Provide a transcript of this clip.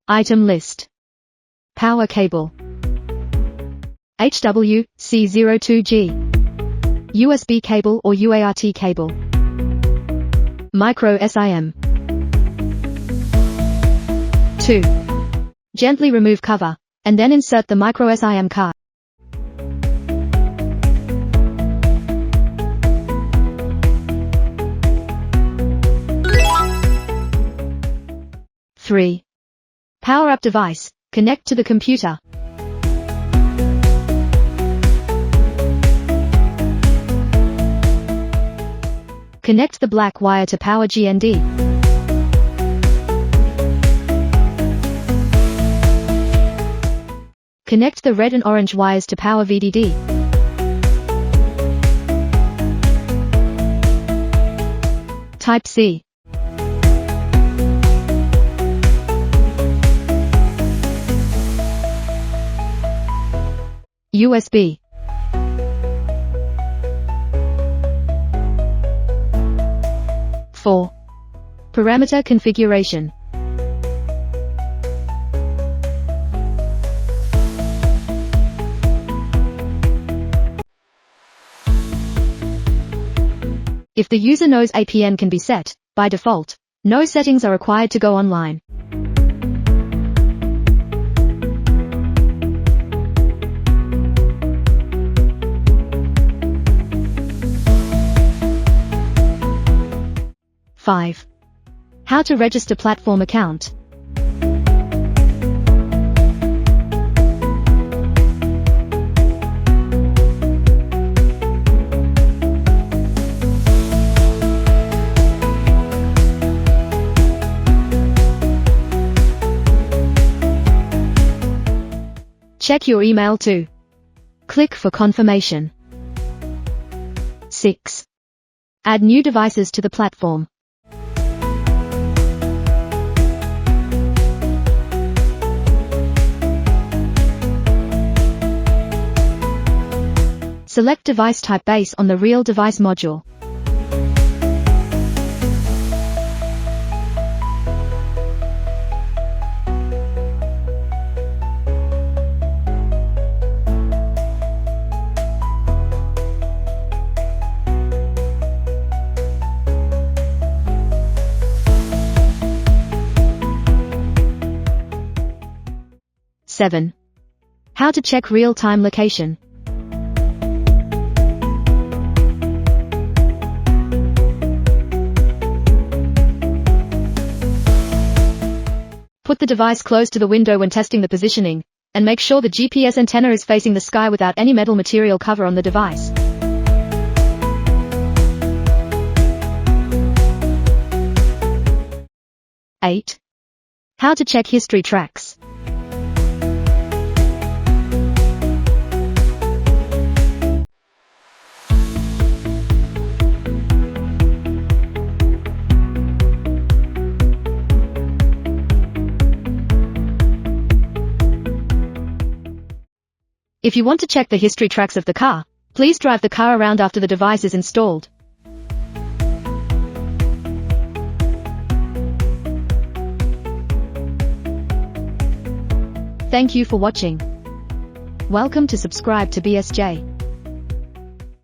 Item list. Power cable. HW-C02G. USB cable or UART cable. Micro SIM. 2. Gently remove cover, and then insert the micro SIM card. 3. Power up device, connect to the computer. Connect the black wire to power GND. Connect the red and orange wires to power VDD. Type C. USB. Parameter configuration. If the user knows APN can be set, by default, no settings are required to go online. How to register platform account. Check your email too. Click for confirmation. 6. Add new devices to the platform. Select device type based on the real device module. Seven. How to check real-time location. Put the device close to the window when testing the positioning, and make sure the GPS antenna is facing the sky without any metal material cover on the device. Eight. How to check history tracks. If you want to check the history tracks of the car, please drive the car around after the device is installed. Thank you for watching. Welcome to subscribe to BSJ.